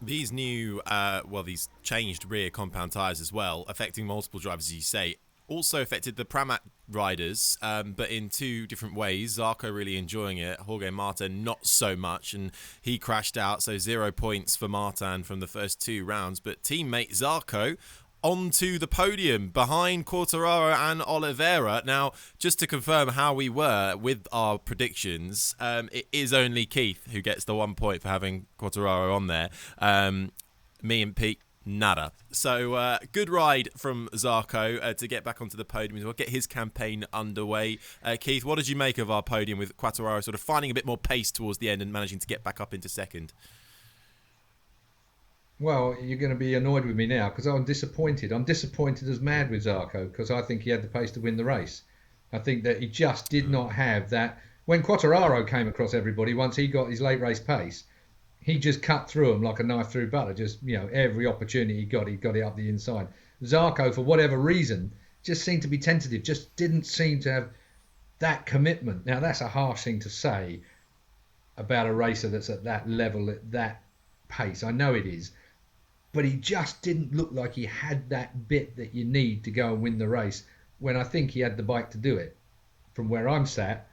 These new, these changed rear compound tyres as well, affecting multiple drivers, as you say, also affected the Pramac riders, but in two different ways. Zarco really enjoying it, Jorge Martin not so much, and he crashed out, so 0 points for Martin from the first two rounds. But teammate Zarco onto the podium behind Quartararo and Oliveira. Now, just to confirm how we were with our predictions, it is only Keith who gets the 1 point for having Quartararo on there. Me and Pete, nada. So good ride from Zarco to get back onto the podium as well, get his campaign underway. Keith, what did you make of our podium with Quartararo sort of finding a bit more pace towards the end and managing to get back up into second? Well, you're going to be annoyed with me now because I'm disappointed. I'm disappointed as mad with Zarco because I think he had the pace to win the race. I think that he just did not have that. When Quartararo came across everybody, once he got his late race pace, he just cut through them like a knife through butter. Just, every opportunity he got it up the inside. Zarco, for whatever reason, just seemed to be tentative, just didn't seem to have that commitment. Now, that's a harsh thing to say about a racer that's at that level, at that pace. I know it is. But he just didn't look like he had that bit that you need to go and win the race when I think he had the bike to do it. From where I'm sat,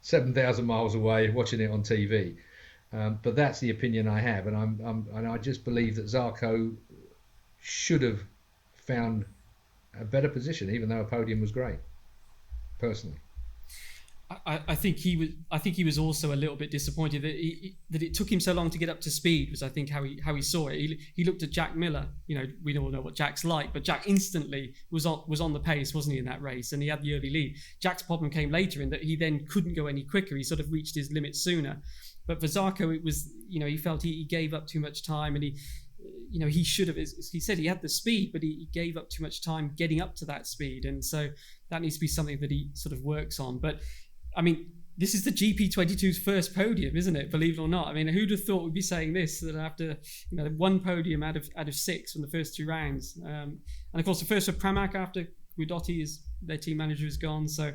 7,000 miles away, watching it on TV. But that's the opinion I have, and I just believe that Zarco should have found a better position, even though a podium was great, personally. I think he was also a little bit disappointed that it took him so long to get up to speed. Was I think how he saw it. He looked at Jack Miller. We all know what Jack's like, but Jack instantly was on the pace, wasn't he, in that race, and he had the early lead. Jack's problem came later in that he then couldn't go any quicker. He sort of reached his limit sooner. But for Zarco, it was he felt he gave up too much time, and he should have. He said he had the speed, but he gave up too much time getting up to that speed, and so that needs to be something that he sort of works on. But I mean, this is the GP22's first podium, isn't it? Believe it or not. I mean, who'd have thought we'd be saying this, that after one podium out of six from the first two rounds, and of course the first for Pramac after Guidotti their team manager is gone. So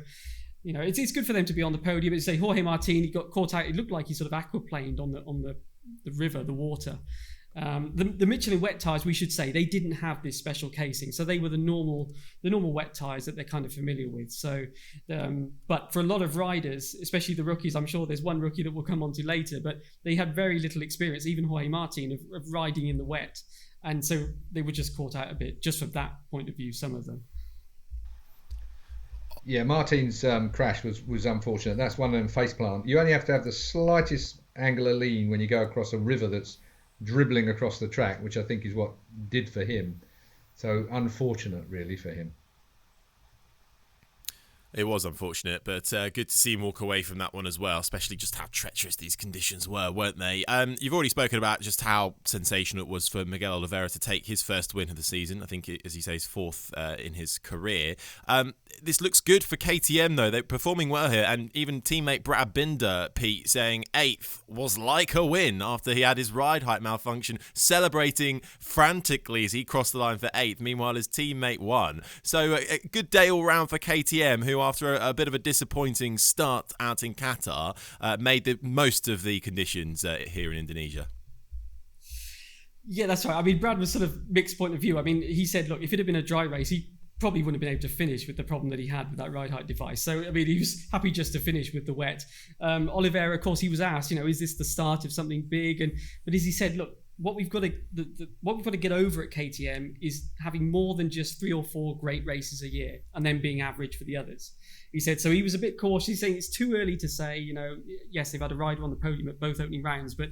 it's good for them to be on the podium. It's say Jorge Martin, he got caught out. It looked like he sort of aquaplaned on the river, the water. The Michelin wet tyres, we should say, they didn't have this special casing, so they were the normal wet tyres that they're kind of familiar with. So, but for a lot of riders, especially the rookies, I'm sure there's one rookie that we'll come on to later, but they had very little experience, even Jorge Martin, of riding in the wet, and so they were just caught out a bit, just from that point of view, some of them. Yeah, Martin's crash was unfortunate. That's one of them faceplant. You only have to have the slightest angular lean when you go across a river that's dribbling across the track, which I think is what did for him. So unfortunate, really, for him. It was unfortunate, but good to see him walk away from that one as well, especially just how treacherous these conditions were, weren't they? You've already spoken about just how sensational it was for Miguel Oliveira to take his first win of the season. I think, as you say, his fourth in his career. This looks good for KTM, though. They're performing well here, and even teammate Brad Binder, Pete, saying 8th was like a win after he had his ride height malfunction, celebrating frantically as he crossed the line for 8th. Meanwhile, his teammate won. So a good day all round for KTM, who after a bit of a disappointing start out in Qatar, made the most of the conditions here in Indonesia. Yeah, that's right. I mean, Brad was sort of mixed point of view. I mean, he said, look, if it had been a dry race, he probably wouldn't have been able to finish with the problem that he had with that ride height device. So, I mean, he was happy just to finish with the wet. Oliveira, of course, he was asked, is this the start of something big? But as he said, look, what we've got to get over at KTM is having more than just 3 or 4 great races a year and then being average for the others. He said, so he was a bit cautious. He's saying it's too early to say, yes, they've had a rider on the podium at both opening rounds, but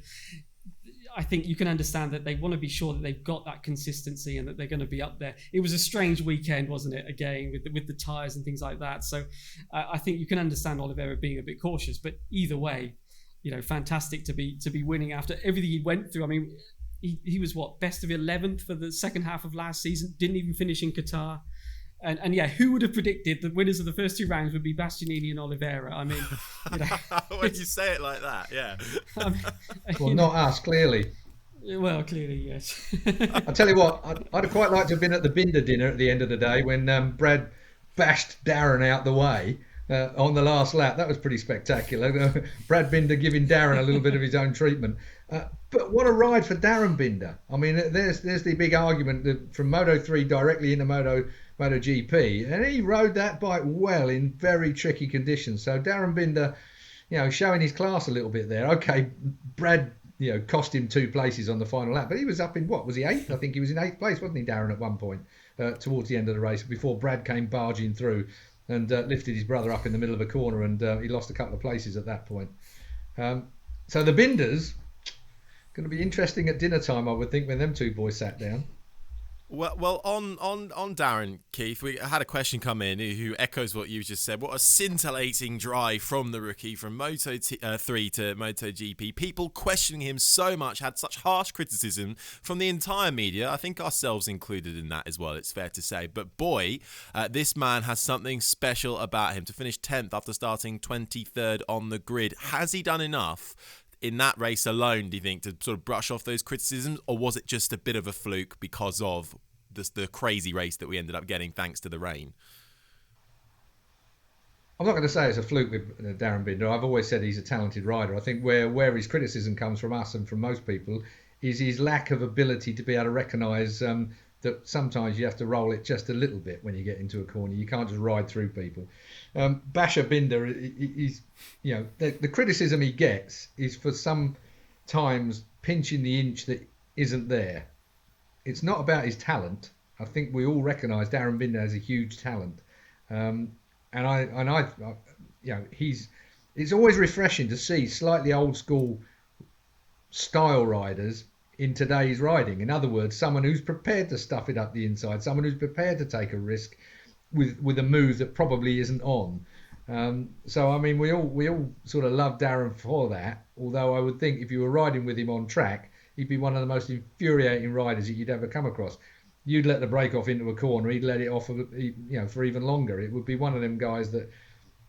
I think you can understand that they want to be sure that they've got that consistency and that they're going to be up there. It was a strange weekend, wasn't it? Again, with the tyres and things like that. So I think you can understand Oliveira being a bit cautious, but either way, fantastic to be winning after everything he went through. I mean, he was best of 11th for the second half of last season, didn't even finish in Qatar. And yeah, who would have predicted the winners of the first 2 rounds would be Bastianini and Oliveira? I mean, when you say it like that, yeah. Well, not us, clearly. Well, clearly, yes. I tell you what, I'd have quite liked to have been at the Binder dinner at the end of the day when Brad bashed Darren out the way on the last lap. That was pretty spectacular. Brad Binder giving Darren a little bit of his own treatment. But what a ride for Darren Binder. I mean, there's the big argument from Moto3 directly into MotoGP, and he rode that bike well in very tricky conditions. So Darren Binder, showing his class a little bit there. Okay, Brad, cost him 2 places on the final lap, but he was up in, what was he, 8th? I think he was in 8th place, wasn't he, Darren, at one point towards the end of the race before Brad came barging through and lifted his brother up in the middle of a corner, and he lost a couple of places at that point. So the Binders, going to be interesting at dinner time, I would think, when them 2 boys sat down. Well, on Darren, Keith, we had a question come in who echoes what you just said. What a scintillating drive from the rookie from Moto3 to MotoGP. People questioning him so much, had such harsh criticism from the entire media. I think ourselves included in that as well, it's fair to say. But boy, this man has something special about him. To finish 10th after starting 23rd on the grid. Has he done enough in that race alone, do you think, to sort of brush off those criticisms, or was it just a bit of a fluke because of the crazy race that we ended up getting thanks to the rain? I'm not going to say it's a fluke with Darren Binder. I've always said he's a talented rider. I think where his criticism comes from us and from most people is his lack of ability to be able to recognise that sometimes you have to roll it just a little bit when you get into a corner. You can't just ride through people. Basher Binder, he's, the criticism he gets is for sometimes pinching the inch that isn't there. It's not about his talent. I think we all recognise Darren Binder has a huge talent, it's always refreshing to see slightly old school style riders in today's riding. In other words, someone who's prepared to stuff it up the inside, someone who's prepared to take a risk with a move that probably isn't on. So I mean, we all sort of love Darren for that. Although I would think if you were riding with him on track, he'd be one of the most infuriating riders that you'd ever come across. You'd let the brake off into a corner, he'd let it off, for even longer. It would be one of them guys that,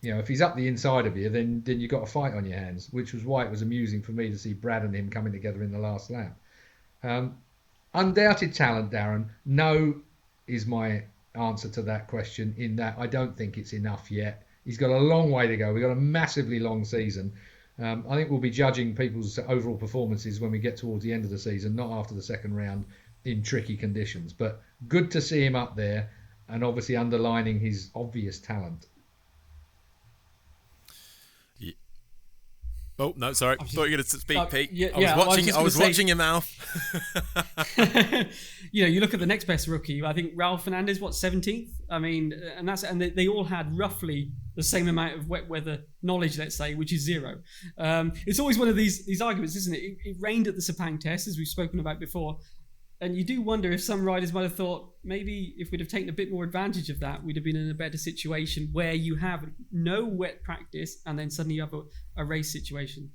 if he's up the inside of you, then you've got a fight on your hands. Which was why it was amusing for me to see Brad and him coming together in the last lap. Undoubted talent, Darren. No is my answer to that question, in that I don't think it's enough yet. He's got a long way to go. We've got a massively long season. I think we'll be judging people's overall performances when we get towards the end of the season, not after the second round in tricky conditions. But good to see him up there, and obviously underlining his obvious talent. Oh, no, sorry. I thought you were going to speak, Pete. I was watching your mouth. You look at the next best rookie. I think Raul Fernandez, 17th? I mean, and they all had roughly the same amount of wet weather knowledge, let's say, which is 0. It's always one of these arguments, isn't it? It rained at the Sepang test, as we've spoken about before. And you do wonder if some riders might have thought, maybe if we'd have taken a bit more advantage of that, we'd have been in a better situation where you have no wet practice and then suddenly you have a race situation.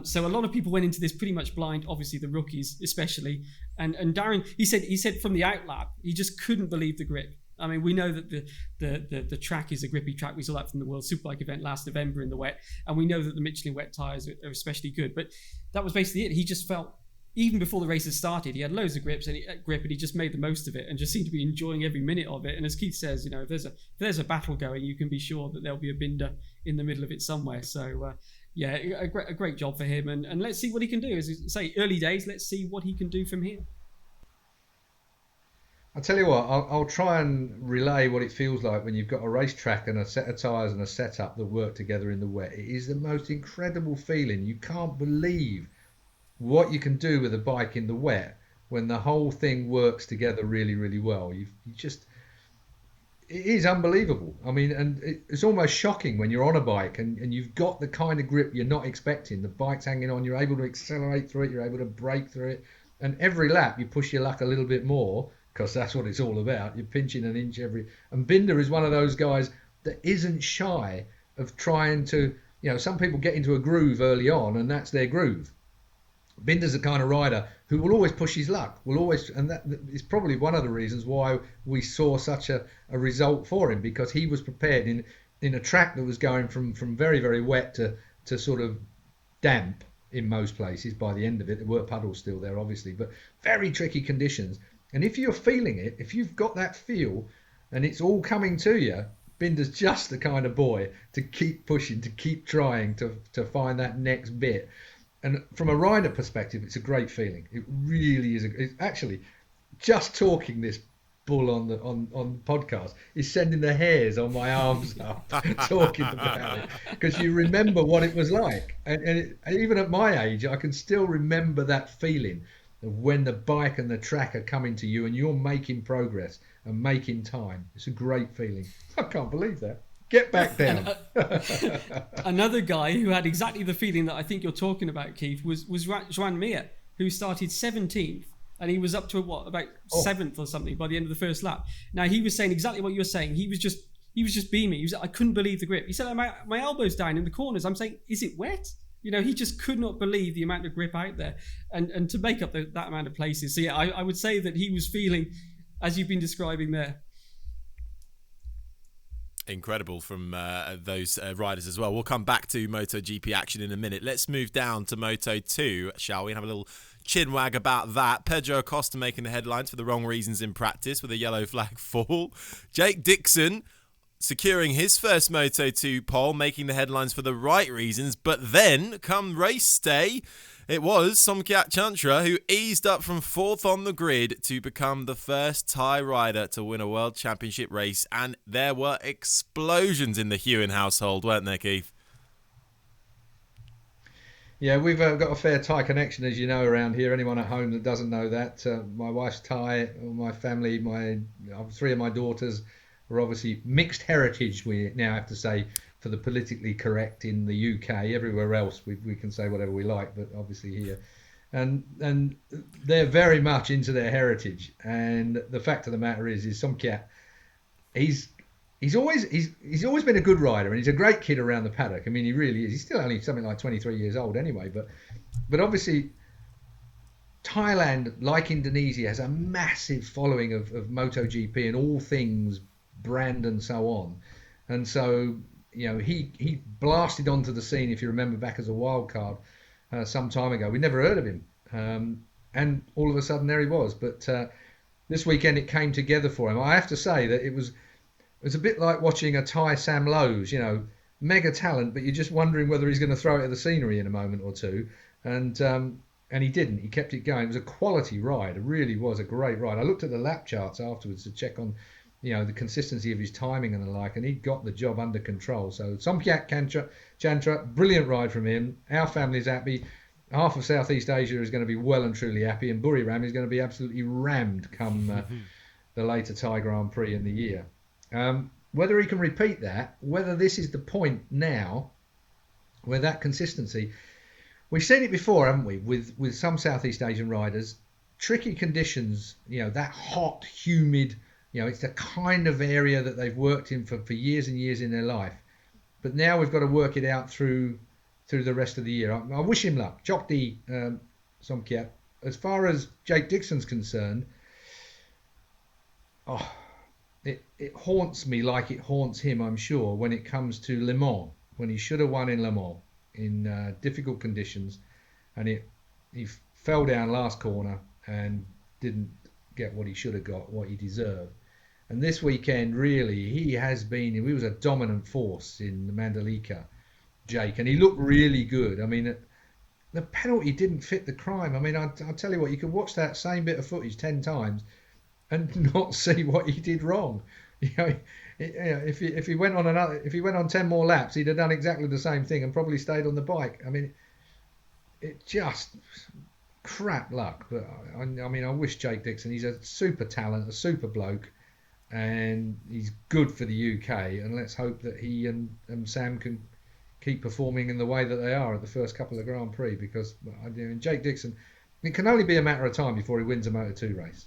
So a lot of people went into this pretty much blind, obviously the rookies especially. And Darren, he said from the outlap, he just couldn't believe the grip. I mean, we know that the track is a grippy track. We saw that from the World Superbike event last November in the wet. And we know that the Michelin wet tyres are especially good. But that was basically it. He just felt, even before the race had started, he had loads of grip and he just made the most of it and just seemed to be enjoying every minute of it. And as Keith says, if there's a battle going, you can be sure that there'll be a Binder in the middle of it somewhere. So a great job for him, and let's see what he can do. As you say, early days, let's see what he can do from here. I'll tell you what, I'll try and relay what it feels like when you've got a racetrack and a set of tyres and a setup that work together in the wet. It is the most incredible feeling. You can't believe what you can do with a bike in the wet when the whole thing works together really, really well. It is unbelievable. I mean, and it's almost shocking when you're on a bike and you've got the kind of grip you're not expecting. The bike's hanging on, you're able to accelerate through it, you're able to brake through it. And every lap you push your luck a little bit more, because that's what it's all about. You're pinching an inch and Binder is one of those guys that isn't shy of trying to, some people get into a groove early on and that's their groove. Binder's the kind of rider who will always push his luck, and that is probably one of the reasons why we saw such a result for him, because he was prepared in a track that was going from very, very wet to sort of damp in most places. By the end of it, there were puddles still there, obviously, but very tricky conditions. And if you're feeling it, if you've got that feel and it's all coming to you, Binder's just the kind of boy to keep pushing, to keep trying to find that next bit. And from a rider perspective, it's a great feeling. It really is. It's actually just talking this bull on the podcast is sending the hairs on my arms up talking about it, because you remember what it was like, and even at my age I can still remember that feeling of when the bike and the track are coming to you and you're making progress and making time. It's a great feeling. I can't believe that. Get back down. Another guy who had exactly the feeling that I think you're talking about, Keith, was Joan Mir, who started 17th. And he was up to about 7th or something by the end of the first lap. Now, he was saying exactly what you're saying. He was just beaming. I couldn't believe the grip. He said, my elbow's down in the corners. I'm saying, is it wet? He just could not believe the amount of grip out there, and to make up that amount of places. So yeah, I would say that he was feeling, as you've been describing there. Incredible from those riders as well. We'll come back to MotoGP action in a minute. Let's move down to Moto2, shall we? And have a little chinwag about that. Pedro Acosta making the headlines for the wrong reasons in practice with a yellow flag fall. Jake Dixon securing his first Moto2 pole, making the headlines for the right reasons. But then, come race day, it was Somkhat Chantra who eased up from 4th on the grid to become the first Thai rider to win a World Championship race. And there were explosions in the Hewen household, weren't there, Keith? Yeah, we've got a fair Thai connection, as you know, around here. Anyone at home that doesn't know that, my wife's Thai, my family, 3 of my daughters are obviously mixed heritage, we now have to say, for the politically correct in the UK. Everywhere else we can say whatever we like, but obviously here. And they're very much into their heritage. And the fact of the matter is Somkhat, he's always been a good rider, and he's a great kid around the paddock. I mean, he really is. He's still only something like 23 years old anyway, but obviously Thailand, like Indonesia, has a massive following of MotoGP and all things brand and so on. And so, he blasted onto the scene, if you remember, back as a wild card some time ago. We never heard of him. And all of a sudden there he was. But this weekend it came together for him. I have to say that it was a bit like watching a Thai Sam Lowe's, mega talent, but you're just wondering whether he's going to throw it at the scenery in a moment or two. And he didn't. He kept it going. It was a quality ride. It really was a great ride. I looked at the lap charts afterwards to check on the consistency of his timing and the like, and he got the job under control. So Somkhat Chantra, brilliant ride from him. Our family's happy. Half of Southeast Asia is going to be well and truly happy, and Buriram is going to be absolutely rammed come the later Thai Grand Prix in the year. Whether he can repeat that, whether this is the point now where that consistency, we've seen it before, haven't we, with some Southeast Asian riders, tricky conditions, that hot, humid, it's the kind of area that they've worked in for years and years in their life. But now we've got to work it out through the rest of the year. I wish him luck. Chokdi Somkhat. As far as Jake Dixon's concerned, it haunts me like it haunts him, I'm sure, when it comes to Le Mans, when he should have won in Le Mans in difficult conditions, and he fell down last corner and didn't get what he should have got, what he deserved. And this weekend, really, he was a dominant force in the Mandalika, Jake, and he looked really good. I mean, the penalty didn't fit the crime. I mean, I'll tell you what, you could watch that same bit of footage 10 times and not see what he did wrong. If he went on 10 more laps, he'd have done exactly the same thing and probably stayed on the bike. I mean, it just crap luck. But I mean, I wish Jake Dixon. He's a super talent, a super bloke, and he's good for the UK. And let's hope that he and Sam can keep performing in the way that they are at the first couple of Grand Prix, because Jake Dixon, it can only be a matter of time before he wins a Moto2 race.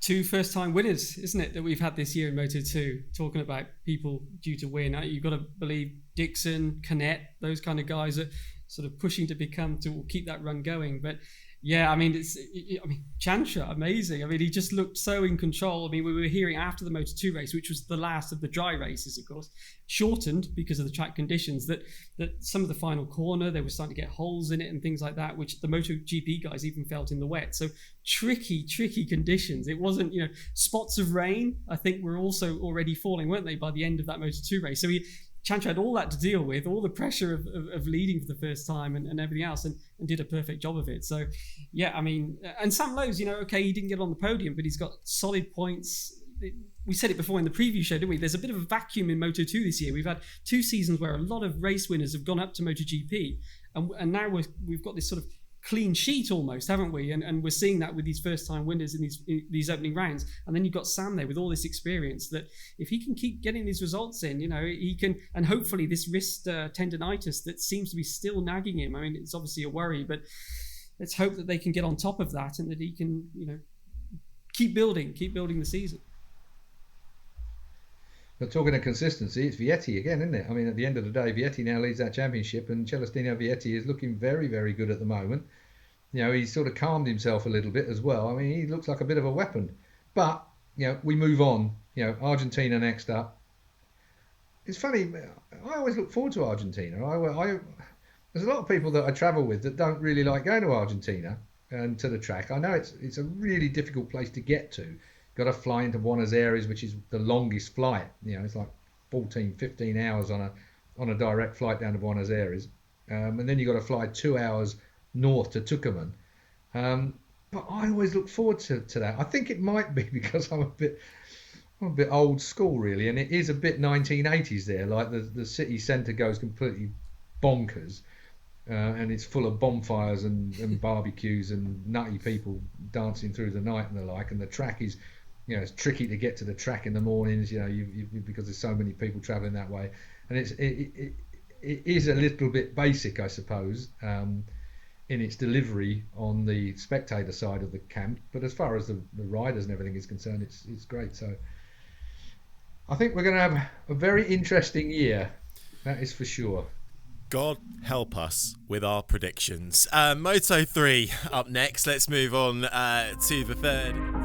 2 first-time winners, isn't it, that we've had this year in Moto2? Talking about people due to win, you've got to believe Dixon, Canet, those kind of guys are sort of pushing to keep that run going. But Yeah, I mean, Chantra, amazing. I mean, he just looked so in control. I mean, we were hearing after the Moto2 race, which was the last of the dry races, of course, shortened because of the track conditions, that some of the final corner, they were starting to get holes in it and things like that, which the MotoGP guys even felt in the wet. So tricky conditions. It wasn't, spots of rain, I think, were also already falling, weren't they, by the end of that Moto2 race. So Chantra had all that to deal with, all the pressure of leading for the first time and everything else, and did a perfect job of it. So, yeah, I mean, and Sam Lowe's, okay, he didn't get on the podium, but he's got solid points. We said it before in the preview show, didn't we? There's a bit of a vacuum in Moto2 this year. We've had 2 seasons where a lot of race winners have gone up to MotoGP, and now we've got this sort of clean sheet almost, haven't we? And we're seeing that with these first-time winners in these opening rounds. And then you've got Sam there with all this experience that if he can keep getting these results in, he can, and hopefully this wrist tendonitis that seems to be still nagging him. I mean, it's obviously a worry, but let's hope that they can get on top of that and that he can, keep building the season. But talking of consistency, it's Vietti again, isn't it? I mean, at the end of the day, Vietti now leads that championship, and Celestino Vietti is looking very, very good at the moment. He's sort of calmed himself a little bit as well. I mean, he looks like a bit of a weapon. But, we move on. Argentina next up. It's funny, I always look forward to Argentina. There's a lot of people that I travel with that don't really like going to Argentina and to the track. I know it's a really difficult place to get to. Got to fly into Buenos Aires, which is the longest flight. It's like 15 hours on a direct flight down to Buenos Aires. And then you got to fly 2 hours north to Tucumán. But I always look forward to that. I think it might be because I'm a bit old school, really, and it is a bit 1980s there. Like the city centre goes completely bonkers, and it's full of bonfires and barbecues and nutty people dancing through the night and the like. And the track is, it's tricky to get to the track in the mornings, because there's so many people travelling that way, and it is a little bit basic, I suppose, in its delivery on the spectator side of the camp. But as far as the riders and everything is concerned, it's great. So I think we're going to have a very interesting year. That is for sure. God help us with our predictions. Moto3 up next. Let's move on to the third.